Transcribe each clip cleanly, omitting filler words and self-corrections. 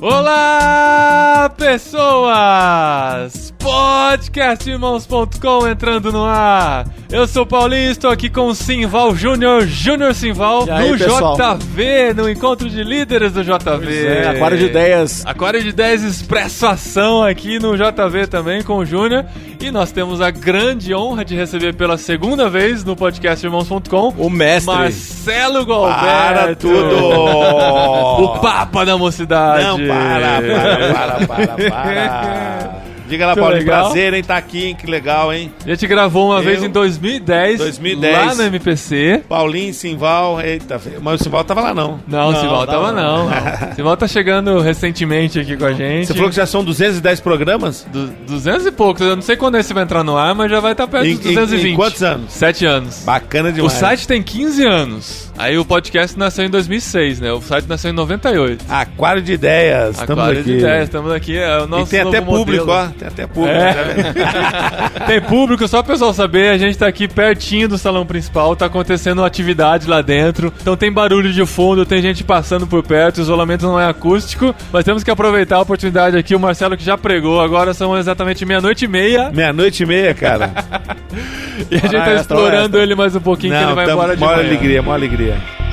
Olá, pessoas! Podcastirmãos.com entrando no ar. Eu sou o Paulinho, estou aqui com o Simval Júnior Simval, aí, no pessoal? JV, no encontro de líderes do JV. Aquário de Ideias. Aquário de Ideias Expresso Ação aqui no JV também com o Júnior. E nós temos a grande honra de receber pela segunda vez no podcastirmãos.com o mestre Marcelo Galberto. Para tudo! O Papa da Mocidade. Não, para. Diga lá, Paulinho, prazer, hein? Tá aqui, hein? Que legal, hein? A gente gravou uma vez em 2010, lá no MPC. Paulinho, Simval, eita, mas o Simval tava lá não. Não, o Simval tava não. O Simval tá chegando recentemente aqui com a gente. Você falou que já são 210 programas? 200 e poucos, eu não sei quando esse vai entrar no ar, mas já vai estar perto dos 220. Em quantos anos? 7 anos. Bacana demais. O site tem 15 anos. Aí o podcast nasceu em 2006, né? O site nasceu em 98. Aquário de Ideias, Aquário de Ideias, estamos aqui. É o nosso e tem até novo público, modelo. ó. Tem até público, tá vendo? Tem público, só o pessoal saber, a gente tá aqui pertinho do salão principal, tá acontecendo atividade lá dentro, então tem barulho de fundo, tem gente passando por perto, o isolamento não é acústico, mas temos que aproveitar a oportunidade aqui, o Marcelo que já pregou, agora são exatamente 00:30. 00:30, cara. E a gente tá explorando ele mais um pouquinho, que ele vai embora de manhã. Maior alegria.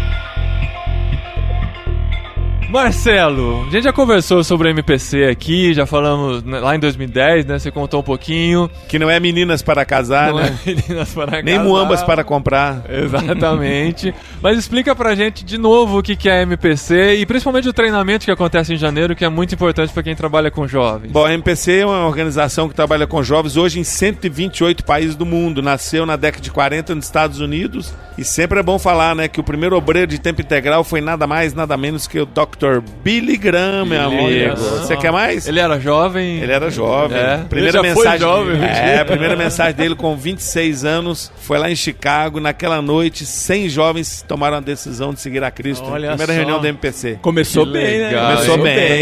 Marcelo, a gente já conversou sobre o MPC aqui, já falamos lá em 2010, né? Você contou um pouquinho. Que não é meninas para casar, não né? É meninas para casar. Nem muambas para comprar. Exatamente. Mas explica pra gente de novo o que é MPC e principalmente o treinamento que acontece em janeiro, que é muito importante para quem trabalha com jovens. Bom, a MPC é uma organização que trabalha com jovens hoje em 128 países do mundo. Nasceu na década de 40 nos Estados Unidos e sempre é bom falar, né, que o primeiro obreiro de tempo integral foi nada mais, nada menos que o Dr. Billy Graham, meu amigo. Você quer mais? Ele era jovem. Ele era jovem. Primeira Ele já mensagem. Foi jovem. A primeira mensagem dele com 26 anos foi lá em Chicago. Naquela noite, 100 jovens tomaram a decisão de seguir a Cristo. Olha Primeira só. reunião da MPC. Começou bem, né?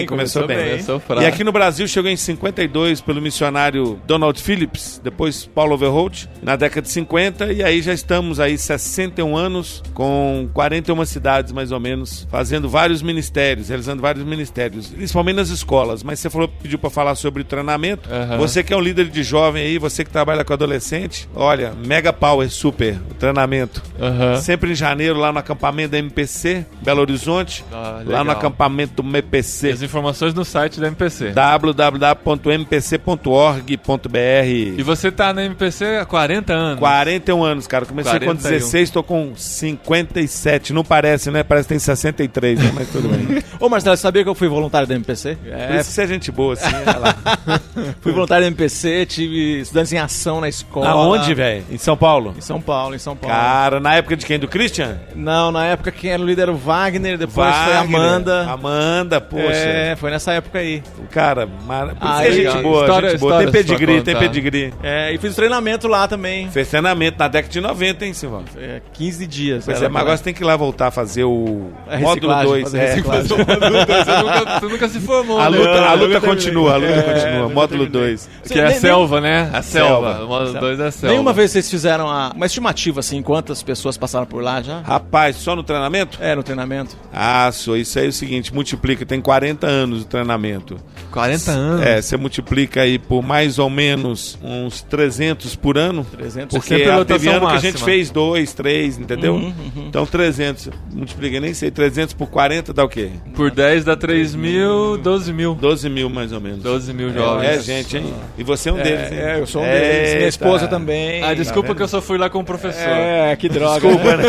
Começou bem. E aqui no Brasil chegou em 52 pelo missionário Donald Phillips, depois Paulo Overholt, na década de 50, e aí já estamos aí 61 anos com 41 cidades mais ou menos, fazendo vários ministérios, realizando vários ministérios, principalmente nas escolas. Mas você pediu para falar sobre treinamento. Você que é um líder de jovem aí, você que trabalha com adolescente, olha, mega power, super, o treinamento. Sempre em janeiro, lá no acampamento da MPC, Belo Horizonte, lá no acampamento do MPC. As informações no site da MPC. www.mpc.org.br. E você tá na MPC há 40 anos. 41 anos, cara. Comecei 41. Com 16, tô com 57. Não parece, né? Parece que tem 63, né? Mas tudo bem. Ô Marcelo, você sabia que eu fui voluntário da MPC? Por isso que você é gente boa, assim. Lá. Fui voluntário da MPC, tive estudantes em ação na escola. Aonde, velho? Em São Paulo? Em São Paulo. Cara, na época de quem? Do Christian? Não, na época quem era o líder era o Wagner, depois foi a Amanda. Amanda, poxa. É, foi nessa época aí. Cara, por isso que é gente boa, história, gente boa. Tem pedigree. É, e fiz treinamento lá também. Fez treinamento na década de 90, hein, Silvão? 15 dias. Pois é, mas agora você tem que ir lá voltar a fazer o módulo 2. Você nunca se formou, a né? luta continua, módulo 2. Que é a selva, né? A selva. O módulo 2 é a selva. Nenhuma vez vocês fizeram uma estimativa, assim, quantas pessoas passaram por lá já? Rapaz, só no treinamento? É, no treinamento. Isso aí é o seguinte, multiplica, tem 40 anos o treinamento. 40 anos? É, você multiplica aí por mais ou menos uns 300 por ano. 300. Porque teve ano que a gente fez 2, 3, entendeu? Então 300, multiplica, nem sei, 300 por 40 dá o quê? Por 10 dá 3 mil, 12 mil. 12 mil mais ou menos. 12 mil jovens. É, gente, hein? E você é um deles, hein? Eu sou um deles. Minha esposa também. Desculpa que eu só fui lá como professor. Que droga. Desculpa, né?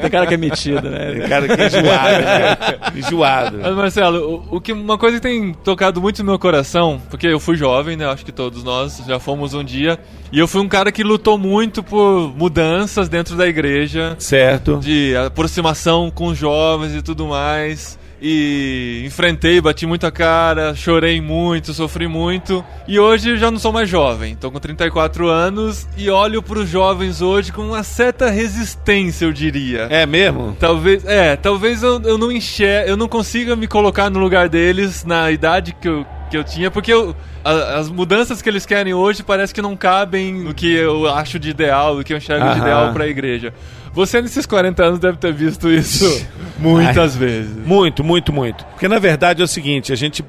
Tem cara que é metido, né? Tem cara que é enjoado, né? Enjoado. Mas, Marcelo, uma coisa que tem tocado muito no meu coração, porque eu fui jovem, né? Acho que todos nós já fomos um dia. E eu fui um cara que lutou muito por mudanças dentro da igreja. Certo. De aproximação com os jovens e tudo mais. E enfrentei, bati muita cara, chorei muito, sofri muito. E hoje eu já não sou mais jovem, tô com 34 anos e olho pros jovens hoje com uma certa resistência, eu diria. É mesmo? Talvez eu não enxergue, eu não consiga me colocar no lugar deles na idade que que eu tinha, porque as mudanças que eles querem hoje parece que não cabem no que eu acho de ideal, do que eu enxergo de ideal para a igreja. Você, nesses 40 anos, deve ter visto isso muitas vezes. Muito. Porque, na verdade, é o seguinte, a gente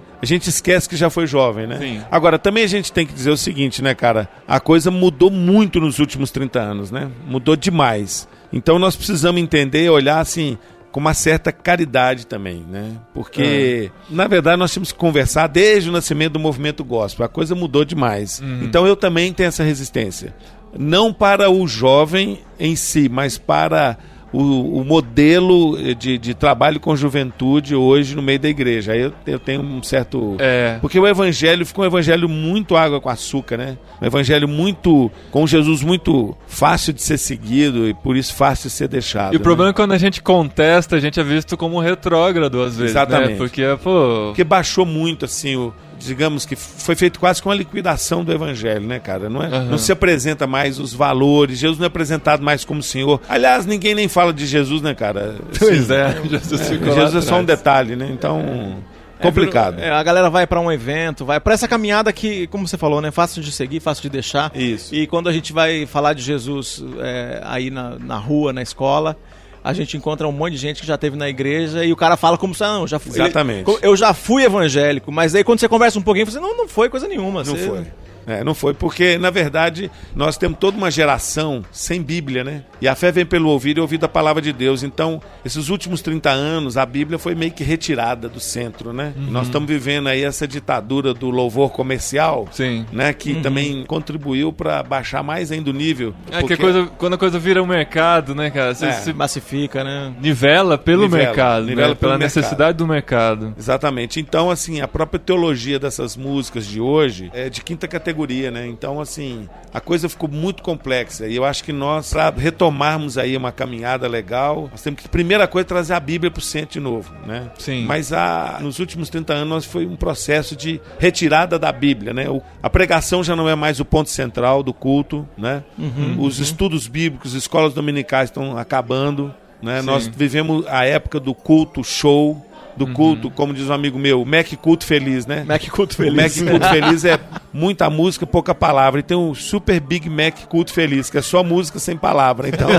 esquece que já foi jovem, né? Sim. Agora, também a gente tem que dizer o seguinte, né, cara? A coisa mudou muito nos últimos 30 anos, né? Mudou demais. Então, nós precisamos entender e olhar, assim, com uma certa caridade também, né? Porque, na verdade, nós temos que conversar desde o nascimento do movimento gospel. A coisa mudou demais. Então, eu também tenho essa resistência. Não para o jovem em si, mas para o modelo de trabalho com juventude hoje no meio da igreja. Aí eu tenho um certo... Porque o evangelho ficou um evangelho muito água com açúcar, né? Um evangelho muito... com Jesus muito fácil de ser seguido e por isso fácil de ser deixado. E o problema é que quando a gente contesta, a gente é visto como retrógrado às vezes, exatamente. Né? Porque baixou muito, assim, digamos que foi feito quase com a liquidação do evangelho, né, cara? Não se apresenta mais os valores, Jesus não é apresentado mais como Senhor. Aliás, ninguém nem fala de Jesus, né, cara? Pois Jesus é só um detalhe, né? Então, complicado. A galera vai pra um evento, vai pra essa caminhada que, como você falou, né, fácil de seguir, fácil de deixar. Isso. E quando a gente vai falar de Jesus aí na rua, na escola, a gente encontra um monte de gente que já esteve na igreja e o cara fala como se, não, já fui. Exatamente. Eu já fui evangélico, mas aí quando você conversa um pouquinho, você não foi coisa nenhuma. Não foi. Não foi, porque, na verdade, nós temos toda uma geração sem Bíblia, né? E a fé vem pelo ouvir e ouvir da palavra de Deus. Então, esses últimos 30 anos, a Bíblia foi meio que retirada do centro, né? Nós estamos vivendo aí essa ditadura do louvor comercial, sim, né? Que também contribuiu para baixar mais ainda o nível. Porque... quando a coisa vira um mercado, né, cara? Você se massifica, né? Nivela pelo mercado, né? Pela necessidade do mercado. Exatamente. Então, assim, a própria teologia dessas músicas de hoje é de quinta categoria, né? Então, assim, a coisa ficou muito complexa e eu acho que nós, para retomarmos aí uma caminhada legal, nós temos que, primeira coisa, trazer a Bíblia para o centro de novo, né? Sim. Mas nos últimos 30 anos foi um processo de retirada da Bíblia, né? A pregação já não é mais o ponto central do culto, né? Os estudos bíblicos, escolas dominicais estão acabando, né? Nós vivemos a época do culto show, do culto, como diz um amigo meu, Mac Culto Feliz, né? Mac Culto Feliz. Mac Culto Feliz é muita música, pouca palavra. E tem um Super Big Mac Culto Feliz, que é só música sem palavra. Então,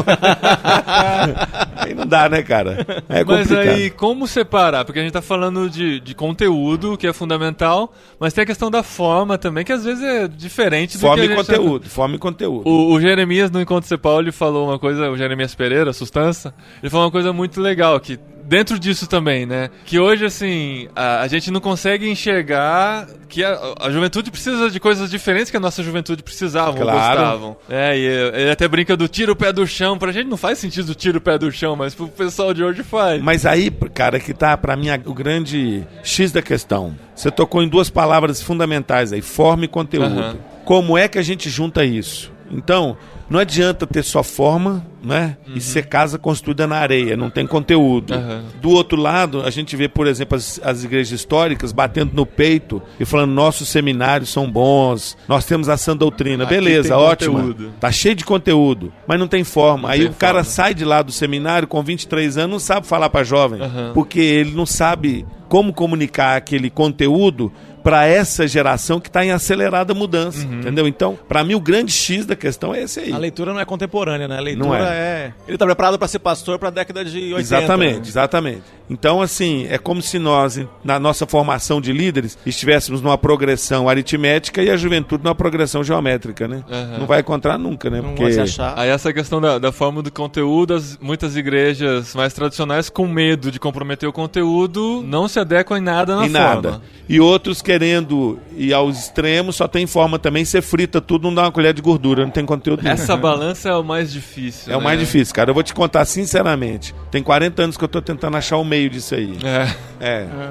aí não dá, né, cara? É complicado. Mas aí, como separar? Porque a gente tá falando de conteúdo, que é fundamental, mas tem a questão da forma também, que às vezes é diferente do forma que a gente... Forma e conteúdo. O Jeremias, no Encontro Cepal, ele falou uma coisa, o Jeremias Pereira, Sustância, ele falou uma coisa muito legal, que dentro disso também, né? Que hoje, assim, a gente não consegue enxergar que a juventude precisa de coisas diferentes que a nossa juventude precisava, gostavam. E ele até brinca do tira o pé do chão. Pra gente não faz sentido tira o pé do chão, mas pro pessoal de hoje faz. Mas aí, cara, que tá, pra mim, o grande X da questão. Você tocou em duas palavras fundamentais aí, forma e conteúdo. Como é que a gente junta isso? Então, não adianta ter só forma, né? E ser casa construída na areia, não tem conteúdo. Do outro lado, a gente vê, por exemplo, as igrejas históricas batendo no peito e falando, nossos seminários são bons, nós temos a sã doutrina. Aqui beleza, ótimo. Conteúdo. Tá cheio de conteúdo, mas não tem forma. Aí o cara sai de lá do seminário com 23 anos, não sabe falar para jovem, porque ele não sabe como comunicar aquele conteúdo para essa geração que está em acelerada mudança, entendeu? Então, para mim, o grande X da questão é esse aí. A leitura não é contemporânea, né? A leitura Ele está preparado para ser pastor para a década de 80. Exatamente. Então, assim, é como se nós, na nossa formação de líderes, estivéssemos numa progressão aritmética e a juventude numa progressão geométrica, né? Não vai encontrar nunca, né? Não vai se achar. Aí essa questão da forma do conteúdo, muitas igrejas mais tradicionais, com medo de comprometer o conteúdo, não se adequam em nada na forma. E outros querendo ir aos extremos, só tem forma também, você frita tudo, não dá uma colher de gordura, não tem conteúdo nenhum. Essa balança é o mais difícil. É o mais difícil, cara. Eu vou te contar sinceramente. Tem 40 anos que eu tô tentando achar o meio disso aí.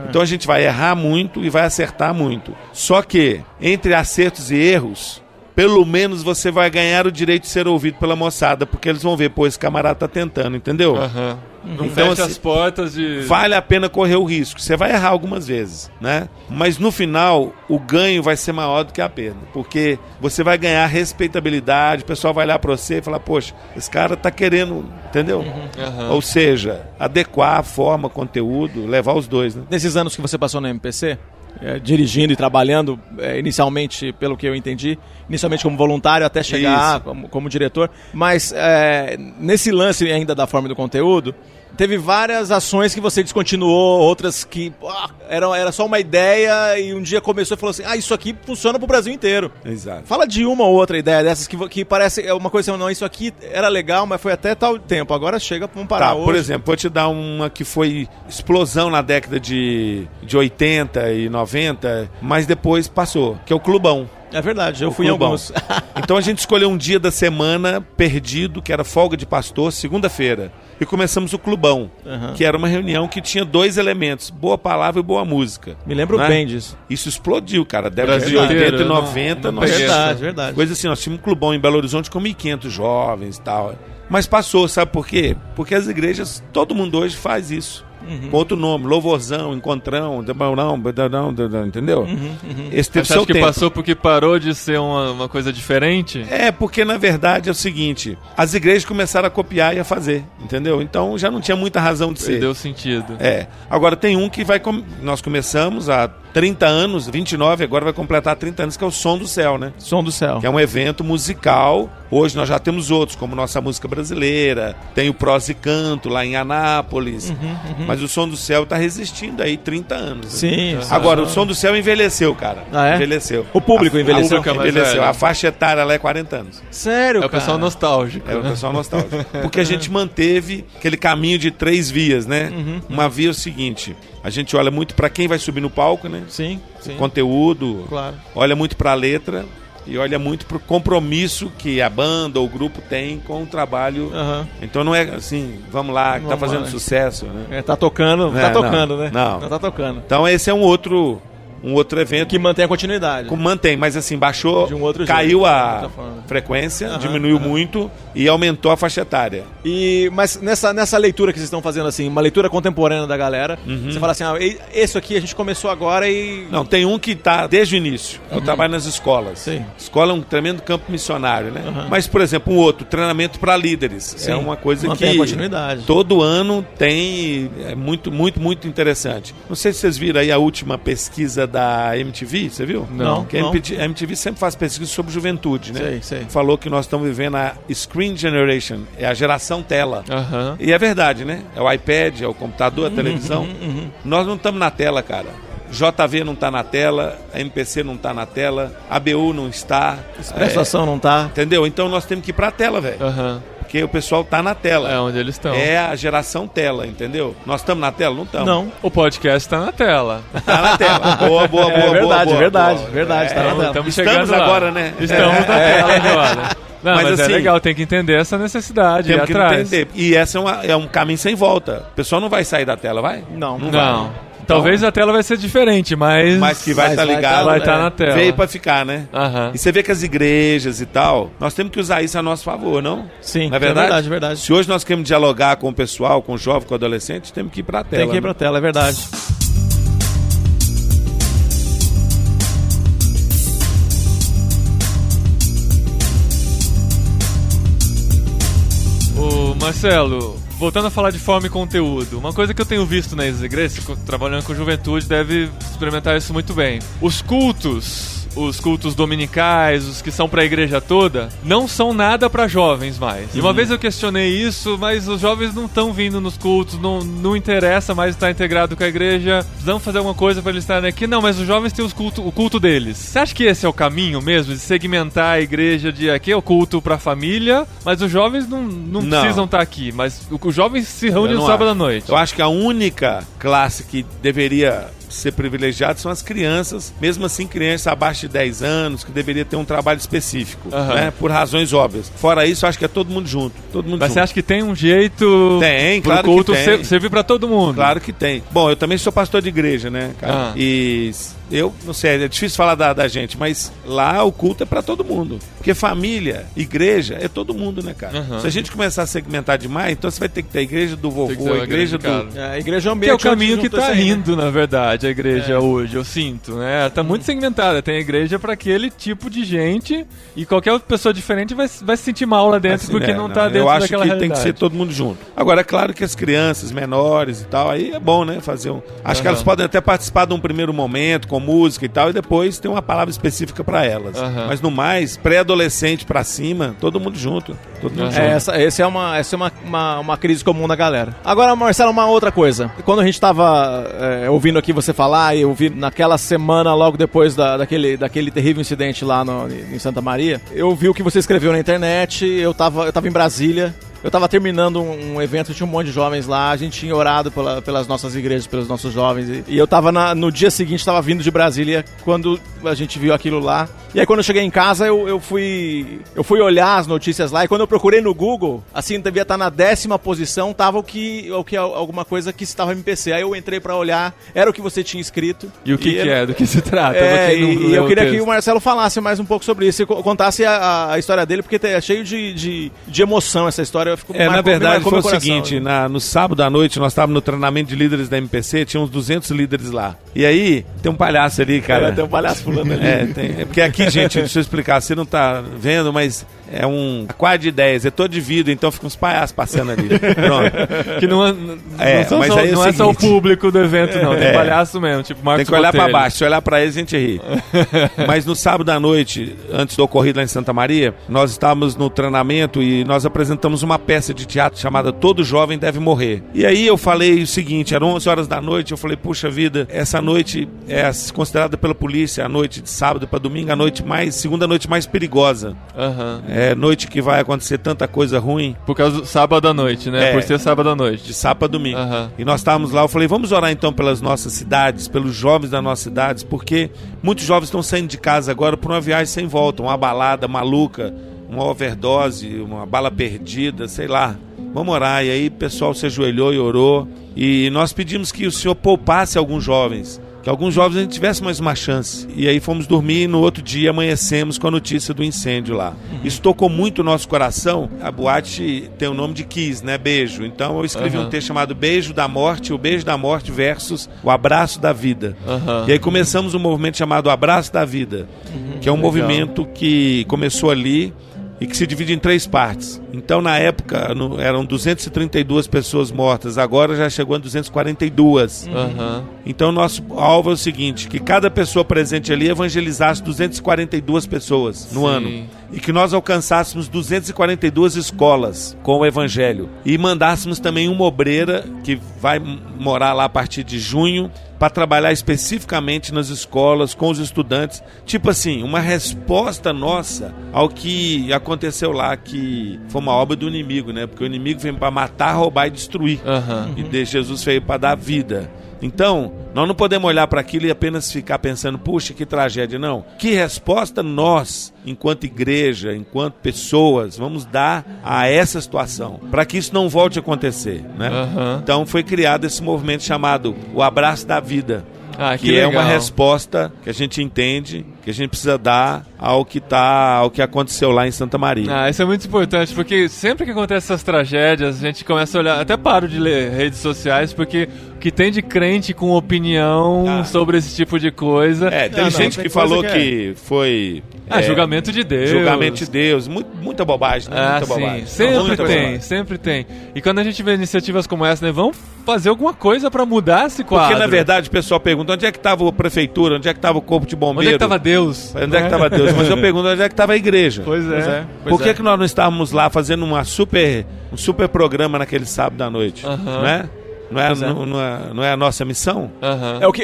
Então a gente vai errar muito e vai acertar muito. Só que, entre acertos e erros, pelo menos você vai ganhar o direito de ser ouvido pela moçada, porque eles vão ver, pô, esse camarada tá tentando, entendeu? Não então, fecha as portas de... Vale a pena correr o risco. Você vai errar algumas vezes, né? Mas no final, o ganho vai ser maior do que a perda. Porque você vai ganhar respeitabilidade, o pessoal vai olhar pra você e falar, poxa, esse cara tá querendo, entendeu? Ou seja, adequar a forma, conteúdo, levar os dois, né? Nesses anos que você passou na MPC, dirigindo e trabalhando, inicialmente, pelo que eu entendi, inicialmente como voluntário até chegar como diretor. Mas nesse lance ainda da forma do conteúdo, teve várias ações que você descontinuou, outras que era só uma ideia e um dia começou e falou assim, isso aqui funciona pro Brasil inteiro. Exato. Fala de uma ou outra ideia dessas que parece uma coisa assim, não, isso aqui era legal, mas foi até tal tempo, agora chega, vamos parar hoje. Por exemplo, vou te dar uma que foi explosão na década de 80 e 90, mas depois passou, que é o Clubão. É verdade, eu fui em alguns. Então a gente escolheu um dia da semana perdido, que era folga de pastor, segunda-feira. E começamos o Clubão, que era uma reunião que tinha 2 elementos, boa palavra e boa música. Me lembro bem disso. Isso explodiu, cara. Deve de 80 e 90. Verdade. Coisa assim, nós tínhamos um Clubão em Belo Horizonte com 1.500 jovens e tal. Mas passou, sabe por quê? Porque as igrejas, todo mundo hoje faz isso. Com outro nome, louvorzão, encontrão, entendeu? Esse teve você seu acha que tempo. passou porque parou de ser uma coisa diferente? Porque na verdade é o seguinte, as igrejas começaram a copiar e a fazer, entendeu? Então já não tinha muita razão de ser. Perdeu sentido. Agora tem um que nós começamos há 30 anos, 29, agora vai completar 30 anos, que é o Som do Céu, né? Som do Céu. Que é um evento musical. Hoje nós já temos outros, como Nossa Música Brasileira, tem o Prosa e Canto lá em Anápolis, mas o Som do Céu está resistindo aí 30 anos. Sim. Né? Agora, o Som do Céu envelheceu, cara. Envelheceu. O público envelheceu? Envelheceu. A faixa etária lá é 40 anos. Sério, cara? É o pessoal nostálgico. É o pessoal nostálgico. Porque a gente manteve aquele caminho de 3 vias, né? Uma via é o seguinte, a gente olha muito para quem vai subir no palco, né? Sim. Conteúdo. Claro. Olha muito para a letra. E olha muito pro compromisso que a banda ou o grupo tem com o trabalho. Então não é assim, vamos lá, que tá fazendo sucesso, né? Tá tocando, né? Não tá tocando. Então esse é um outro evento. Que mantém a continuidade. Mantém, mas assim, baixou, de um outro caiu jeito, a frequência, diminuiu muito e aumentou a faixa etária. Mas nessa leitura que vocês estão fazendo, assim, uma leitura contemporânea da galera, você fala assim, esse aqui a gente começou agora e... Não, tem um que tá desde o início, é o trabalho nas escolas. Sim. Escola é um tremendo campo missionário, né? Mas, por exemplo, um outro, treinamento para líderes. Sim. É uma coisa mantém que a continuidade. Todo ano tem, é muito, muito, muito interessante. Não sei se vocês viram aí a última pesquisa da MTV, você viu? Não. Que a MTV sempre faz pesquisa sobre juventude, né? Sei. Falou que nós estamos vivendo a Screen Generation, é a geração tela. E é verdade, né? É o iPad, é o computador, a televisão. Nós não estamos na tela, cara. JV não está na tela, a MPC não está na tela, a ABU não está. Expressação não está. Entendeu? Então nós temos que ir para a tela, velho. Porque o pessoal tá na tela. É onde eles estão. É a geração tela, entendeu? Nós estamos na tela? Não estamos. Não. O podcast tá na tela. Tá na tela. Boa. Verdade, tá na tela. Estamos agora, né? Estamos na tela agora. Não, mas assim, é legal, tem que entender essa necessidade. Temos que entender. E essa é um caminho sem volta. O pessoal não vai sair da tela, vai? Não. Talvez a tela vai ser diferente, mas que vai estar ligado. Vai estar na tela. Veio pra ficar, né? E você vê que as igrejas e tal, nós temos que usar isso a nosso favor, não? Sim, não é verdade? É verdade. Se hoje nós queremos dialogar com o pessoal, com o jovem, com o adolescente, temos que ir pra tela. Tem que ir pra tela, é verdade. Ô, Marcelo, voltando a falar de forma e conteúdo, uma coisa que eu tenho visto nas igrejas, trabalhando com juventude, deve experimentar isso muito bem. Os cultos dominicais, os que são pra igreja toda, não são nada pra jovens mais. E uma vez eu questionei isso, mas os jovens não estão vindo nos cultos, não interessa mais estar integrado com a igreja, precisamos fazer alguma coisa pra eles estarem aqui. Não, mas os jovens têm o culto deles. Você acha que esse é o caminho mesmo, de segmentar a igreja de aqui é o culto pra família, mas os jovens não precisam estar aqui, mas os jovens se reúnem no sábado à noite? Eu acho que a única classe que deveria ser privilegiado são as crianças, mesmo assim crianças abaixo de 10 anos, que deveria ter um trabalho específico, né? Por razões óbvias. Fora isso, acho que é todo mundo junto. Mas você acha que tem um jeito claro pro culto que tem. Servir pra todo mundo? Claro que tem. Bom, eu também sou pastor de igreja, né, cara? E eu, não sei, é difícil falar da gente, mas lá o culto é pra todo mundo. Porque família, igreja, é todo mundo, né, cara? Se a gente começar a segmentar demais, então você vai ter que ter a igreja do vovô, a igreja do... A igreja é o ambiente, que é o caminho que tá indo, na verdade, a igreja hoje, eu sinto, né? Tá muito segmentada, tem a igreja pra aquele tipo de gente e qualquer outra pessoa diferente vai se sentir mal lá dentro porque não tá dentro dentro eu acho daquela que realidade. tem que ser todo mundo junto. Agora, é claro que as crianças menores e tal, aí é bom, né, fazer um... Acho que elas podem até participar de um primeiro momento com música e tal, e depois tem uma palavra específica para elas. Mas no mais, pré-adolescente para cima, todo mundo junto. Todo mundo junto. Essa é uma crise comum da galera. Agora, Marcelo, uma outra coisa. Quando a gente tava ouvindo aqui você falar, e eu vi naquela semana, logo depois daquele terrível incidente lá em Santa Maria, eu vi o que você escreveu na internet, eu tava em Brasília. Eu tava terminando um evento, tinha um monte de jovens lá, a gente tinha orado pelas nossas igrejas, pelos nossos jovens, e eu tava no dia seguinte, tava vindo de Brasília, quando a gente viu aquilo lá. E aí quando eu cheguei em casa, eu fui olhar as notícias lá, e quando eu procurei no Google, assim, devia estar na 10ª posição, tava alguma coisa que estava MPC. Aí eu entrei pra olhar, era o que você tinha escrito. E o que é, do que se trata? E eu queria que o Marcelo falasse mais um pouco sobre isso, e contasse a história dele, porque é cheio de emoção essa história. Na verdade foi o seguinte, no sábado à noite nós estávamos no treinamento de líderes da MPC, tinha uns 200 líderes lá. E aí, tem um palhaço ali, cara. Tem um palhaço pulando ali. Porque aqui, gente, deixa eu explicar, você não tá vendo, mas é um aquário de ideias, é todo de vidro, então fica uns palhaços passando ali. Pronto. Que não é só o público do evento, não. Tem palhaço mesmo, tipo Marcos Tem que olhar Botelho. pra baixo, se olhar pra eles a gente ri. Mas no sábado à noite, antes do ocorrido lá em Santa Maria, nós estávamos no treinamento e nós apresentamos uma peça de teatro chamada Todo Jovem Deve Morrer. E aí eu falei o seguinte, eram 11 horas da noite, eu falei, puxa vida, essa noite é considerada pela polícia a noite de sábado para domingo, segunda noite mais perigosa. É noite que vai acontecer tanta coisa ruim. Por causa do sábado à noite, né? Por ser sábado à noite. De sábado a domingo. E nós estávamos lá, eu falei, vamos orar então pelas nossas cidades, pelos jovens das nossas cidades, porque muitos jovens estão saindo de casa agora por uma viagem sem volta, uma balada maluca, uma overdose, uma bala perdida, sei lá. Vamos orar. E aí o pessoal se ajoelhou e orou. E nós pedimos que o Senhor poupasse alguns jovens, que alguns jovens a gente tivesse mais uma chance. E aí fomos dormir e no outro dia amanhecemos com a notícia do incêndio lá. Isso tocou muito o nosso coração. A boate tem o nome de Kiss, né? Beijo. Então eu escrevi um texto chamado Beijo da Morte, o Beijo da Morte versus o Abraço da Vida. E aí começamos um movimento chamado Abraço da Vida, que é um movimento que começou ali e que se divide em 3 partes. Então, na época, eram 232 pessoas mortas, agora já chegou a 242. Então, nosso alvo é o seguinte, que cada pessoa presente ali evangelizasse 242 pessoas no ano. E que nós alcançássemos 242 escolas com o evangelho. E mandássemos também uma obreira que vai morar lá a partir de junho, para trabalhar especificamente nas escolas, com os estudantes. Tipo assim, uma resposta nossa ao que aconteceu lá, que foi uma obra do inimigo, né? Porque o inimigo veio para matar, roubar e destruir. E Jesus veio para dar vida. Então, nós não podemos olhar para aquilo e apenas ficar pensando, puxa, que tragédia, não. Que resposta nós, enquanto igreja, enquanto pessoas, vamos dar a essa situação, para que isso não volte a acontecer, né? Então foi criado esse movimento chamado o Abraço da Vida, que é uma resposta que a gente entende que a gente precisa dar ao que aconteceu lá em Santa Maria. Isso é muito importante, porque sempre que acontecem essas tragédias, a gente começa a olhar, até paro de ler redes sociais, porque o que tem de crente com opinião sobre esse tipo de coisa... Tem gente que falou que foi... julgamento de Deus. Julgamento de Deus. Muita bobagem, né? Muita bobagem. Sempre tem. E quando a gente vê iniciativas como essa, né, vamos fazer alguma coisa pra mudar esse quadro. Porque, na verdade, o pessoal pergunta, onde é que estava a prefeitura? Onde é que estava o corpo de bombeiro? Onde é que estava Deus? Onde é que estava Deus? Mas eu pergunto, onde é que estava a igreja? Pois é. Por que nós não estávamos lá fazendo um super programa naquele sábado à noite? Né? Não é a nossa missão?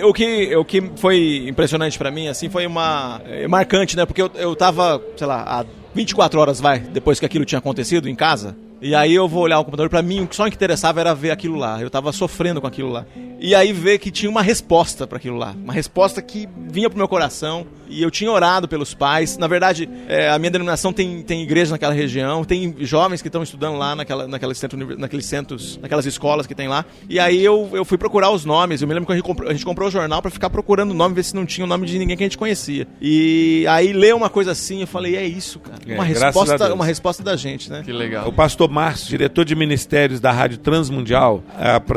O que foi impressionante pra mim, assim, foi marcante, né? Porque eu tava, sei lá, há 24 horas, depois que aquilo tinha acontecido em casa. E aí eu vou olhar o computador, pra mim, só o que interessava era ver aquilo lá. Eu tava sofrendo com aquilo lá. E aí ver que tinha uma resposta pra aquilo lá. Uma resposta que vinha pro meu coração. E eu tinha orado pelos pais. Na verdade, a minha denominação tem igreja naquela região. Tem jovens que estão estudando lá naqueles centros, naquelas escolas que tem lá. E aí eu fui procurar os nomes. Eu me lembro que a gente comprou o jornal pra ficar procurando o nome, ver se não tinha o nome de ninguém que a gente conhecia. E aí ler uma coisa assim, eu falei, é isso, cara. Uma resposta da gente, né? Que legal. O pastor Márcio, diretor de ministérios da Rádio Transmundial.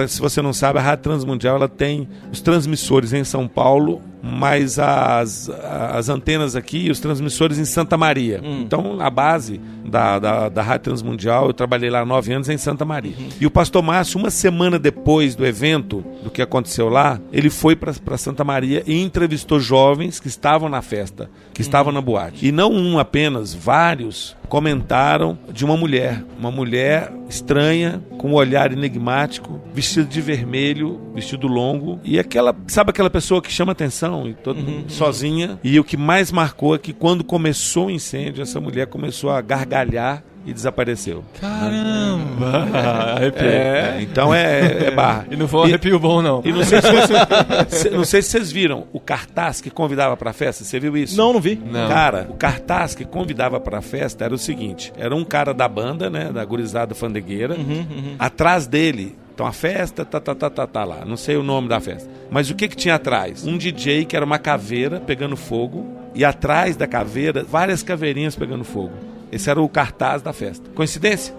Se você não sabe, a Rádio Transmundial ela tem os transmissores em São Paulo mas as antenas aqui, os transmissores em Santa Maria. Então, a base da Rádio Transmundial, eu trabalhei lá 9 anos em Santa Maria. E o pastor Márcio, uma semana depois do evento, do que aconteceu lá, ele foi para Santa Maria e entrevistou jovens que estavam na festa, que estavam na boate. E não um apenas, vários comentaram de uma mulher estranha, com um olhar enigmático, vestido de vermelho, vestido longo, e sabe aquela pessoa que chama atenção, e sozinha, e o que mais marcou é que quando começou o incêndio, essa mulher começou a gargalhar e desapareceu. Caramba! Então é barra. E não foi um arrepio bom, não. E não sei se vocês viram o cartaz que convidava pra festa. Você viu isso? Não vi. Não. Cara, o cartaz que convidava pra festa era o seguinte: era um cara da banda, né, da gurizada fandegueira. Atrás dele, então a festa, tá lá. Não sei o nome da festa. Mas o que tinha atrás? Um DJ que era uma caveira pegando fogo, e atrás da caveira, várias caveirinhas pegando fogo. Esse era o cartaz da festa. Coincidência?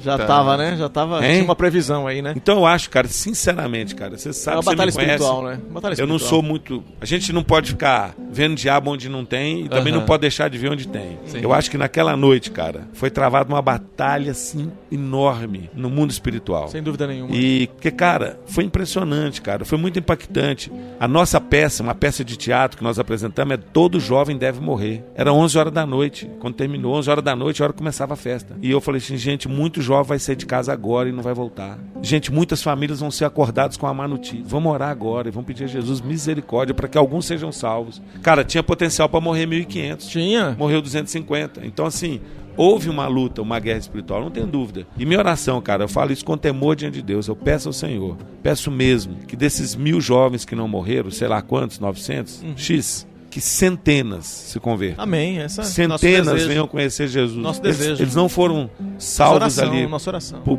Já tava, né? Tinha uma previsão aí, né? Então eu acho, cara, sinceramente, cara, você sabe, você me conhece. Espiritual, né? Eu não sou muito... A gente não pode ficar vendo diabo onde não tem e também não pode deixar de ver onde tem. Sim. Eu acho que naquela noite, cara, foi travada uma batalha, assim, enorme no mundo espiritual. Sem dúvida nenhuma. E, porque, cara, foi impressionante, cara. Foi muito impactante. A nossa peça, uma peça de teatro que nós apresentamos, é Todo Jovem Deve Morrer. Era 11 horas da noite. Quando terminou, 11 horas da noite, a hora que começava a festa. E eu falei assim, gente, muito jovem vai sair de casa agora e não vai voltar. Gente, muitas famílias vão ser acordadas com a má notícia. Vamos orar agora e vamos pedir a Jesus misericórdia para que alguns sejam salvos. Cara, tinha potencial para morrer 1.500. Tinha. Morreu 250. Então, assim, houve uma luta, uma guerra espiritual, não tenho dúvida. E minha oração, cara, eu falo isso com temor diante de Deus. Eu peço ao Senhor, peço mesmo, que desses 1.000 jovens que não morreram, sei lá quantos, 900, X... que centenas se convertam. Amém. Centenas venham conhecer Jesus. Nosso desejo. Eles não foram salvos ali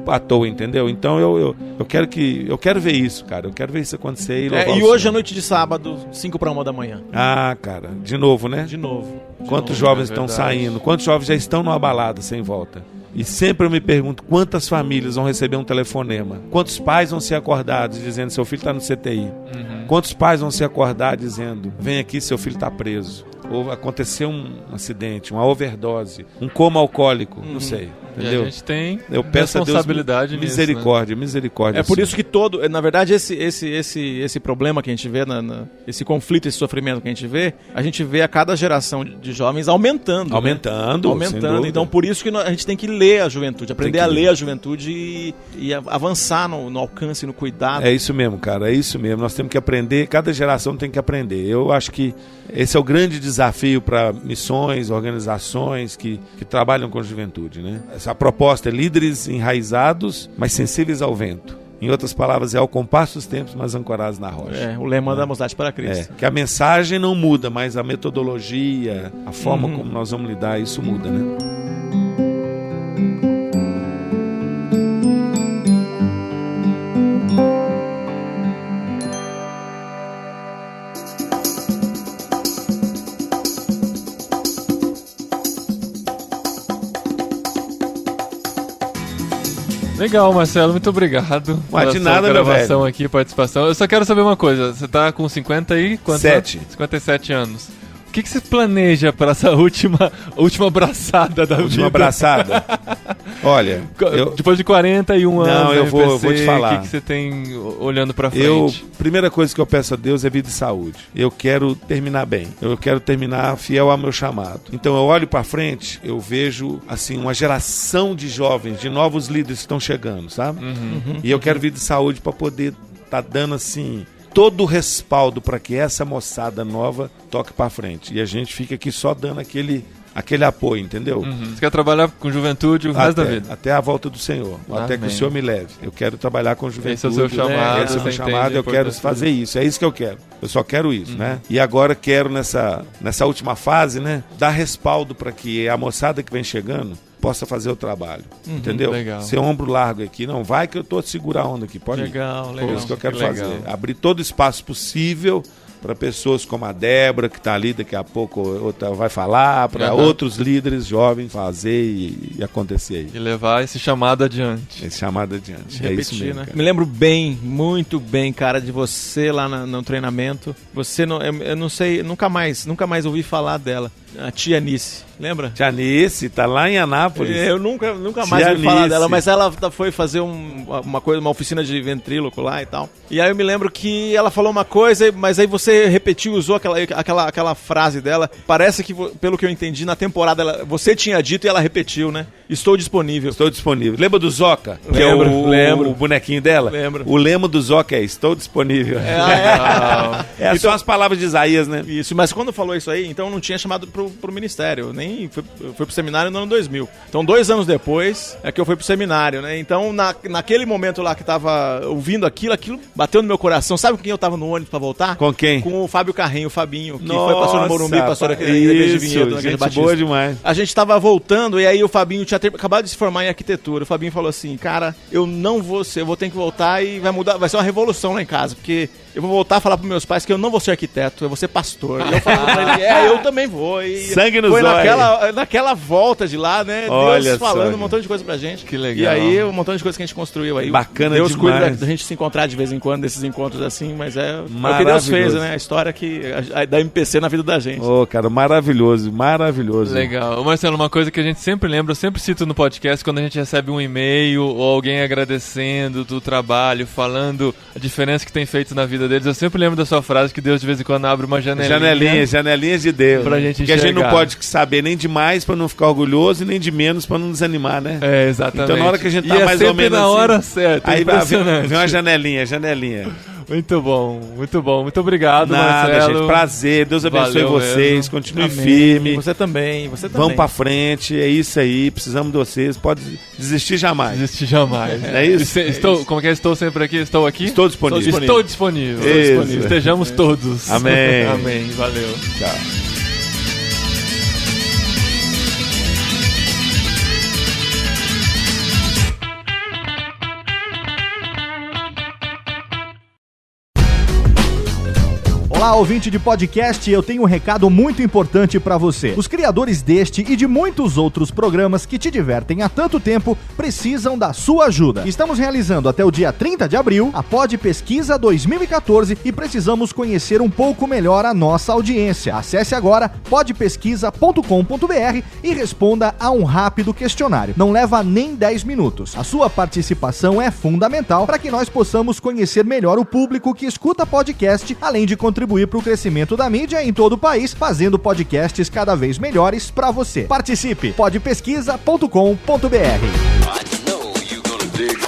à toa, entendeu? Então eu quero ver isso, cara. Eu quero ver isso acontecer. E hoje à noite de sábado, 5:45 da manhã. Ah, cara, de novo, né? De novo. Quantos jovens estão saindo? Quantos jovens já estão numa balada sem volta? E sempre eu me pergunto quantas famílias vão receber um telefonema. Quantos pais vão ser acordados dizendo seu filho está no CTI. Quantos pais vão ser acordados dizendo vem aqui, seu filho está preso. Ou aconteceu um acidente, uma overdose, um coma alcoólico, não sei. Entendeu? E a gente tem eu peço responsabilidade a Deus, misericórdia, nisso, né? misericórdia. É por isso que na verdade, esse problema que a gente vê, esse conflito, esse sofrimento que a gente vê a cada geração de jovens aumentando. Aumentando. Então, por isso que a gente tem que ler a juventude, aprender a ler a juventude e avançar no alcance, no cuidado. É isso mesmo, cara, é isso mesmo. Nós temos que aprender, cada geração tem que aprender. Eu acho que esse é o grande desafio para missões, organizações que trabalham com a juventude, né? A proposta é líderes enraizados, mas sensíveis ao vento. Em outras palavras, é ao compasso dos tempos, mas ancorados na rocha. O lema da Mocidade para Cristo. Que a mensagem não muda, mas a metodologia, a forma como nós vamos lidar, isso muda, né? Legal, Marcelo, muito obrigado pela sua gravação aqui, participação. Eu só quero saber uma coisa, você tá com 57 anos. O que você planeja para essa última abraçada da vida? Última abraçada? Olha, depois de 41 anos, não, eu vou te falar. O que você tem olhando para frente? Primeira coisa que eu peço a Deus é vida e saúde. Eu quero terminar bem. Eu quero terminar fiel ao meu chamado. Então eu olho para frente, eu vejo assim uma geração de jovens, de novos líderes que estão chegando, sabe? E eu quero vida e saúde para poder estar dando assim todo o respaldo para que essa moçada nova toque para frente. E a gente fica aqui só dando aquele apoio, entendeu? Você quer trabalhar com juventude o resto da vida? Até a volta do Senhor. Amém. Até que o Senhor me leve. Eu quero trabalhar com juventude. Esse é o seu chamado. Esse é o meu chamado, eu quero fazer isso. É isso que eu quero. Eu só quero isso, né? E agora quero, nessa última fase, né, dar respaldo para que a moçada que vem chegando possa fazer o trabalho, entendeu? Legal. Ser ombro largo aqui. Não, vai que eu tô a segurar a onda aqui. Pode ir. Legal. É isso que eu quero fazer. Abrir todo o espaço possível para pessoas como a Débora, que está ali, daqui a pouco outra vai falar, para outros líderes jovens fazer e acontecer aí. E levar esse chamado adiante. Esse chamado adiante. Repetir, isso mesmo, né? Me lembro bem, muito bem, cara, de você lá no treinamento. Você, não, eu não sei, nunca mais ouvi falar dela. A tia Nice, lembra? Tia Nice, tá lá em Anápolis. Eu nunca mais ouvi falar dela, mas ela foi fazer uma oficina de ventríloco lá e tal. E aí eu me lembro que ela falou uma coisa, mas aí você repetiu, usou aquela frase dela. Parece que, pelo que eu entendi, na temporada você tinha dito e ela repetiu, né? Estou disponível. Estou disponível. Lembra do Zoca? Lembro. O bonequinho dela? Lembro. O lema do Zoca é estou disponível. Essas são as palavras de Isaías, né? Isso, mas quando falou isso aí, então não tinha chamado pro ministério. Eu fui pro seminário no ano 2000. Então 2 anos depois é que eu fui pro seminário, né? Então naquele momento lá que tava ouvindo aquilo bateu no meu coração. Sabe com quem eu tava no ônibus pra voltar? Com quem? Com o Fábio Carrinho, o Fabinho, que foi pastor no Morumbi, pastor aqui na igreja de Vinhedo, na igreja Batista. Boa demais. A gente tava voltando e aí o Fabinho tinha acabado de se formar em arquitetura. O Fabinho falou assim, cara, eu vou ter que voltar e vai ser uma revolução lá em casa, porque eu vou voltar a falar pros meus pais que eu não vou ser arquiteto, eu vou ser pastor. E eu falei pra ele, eu também vou. E sangue nos olhos. Foi naquela volta de lá, né? Olha Deus falando só, um montão de coisa pra gente. Que legal. E aí, um montão de coisa que a gente construiu aí. Bacana Deus demais. cuida da gente se encontrar de vez em quando, desses encontros assim, mas é o que Deus fez, né? A história da MPC na vida da gente. Cara, maravilhoso. Legal. Marcelo, uma coisa que a gente sempre lembra, eu sempre cito no podcast, quando a gente recebe um e-mail ou alguém agradecendo do trabalho, falando a diferença que tem feito na vida deles, eu sempre lembro da sua frase que Deus de vez em quando abre uma janelinha. Janelinhas de Deus. Pra gente Porque a gente não pode saber nem de mais pra não ficar orgulhoso e nem de menos pra não desanimar, né? Exatamente. Então na hora que a gente tá mais ou menos na assim, hora certa. Aí vem uma janelinha. Muito bom. Muito obrigado, Nada, Marcelo. gente, prazer. Deus abençoe vocês. Mesmo. Continue firme. Você também. Vamos pra frente. É isso aí. Precisamos de vocês. Pode desistir jamais. É isso? Como que é? Estou sempre aqui? Estou aqui? Estou disponível. Estou disponível. Estejamos todos. Amém. Amém. Valeu. Tchau. Olá, ouvinte de podcast, eu tenho um recado muito importante para você. Os criadores deste e de muitos outros programas que te divertem há tanto tempo precisam da sua ajuda. Estamos realizando até o dia 30 de abril a Pod Pesquisa 2014 e precisamos conhecer um pouco melhor a nossa audiência. Acesse agora podpesquisa.com.br e responda a um rápido questionário. Não leva nem 10 minutos. A sua participação é fundamental para que nós possamos conhecer melhor o público que escuta podcast, além de contribuir para o crescimento da mídia em todo o país, fazendo podcasts cada vez melhores para você. Participe! podpesquisa.com.br.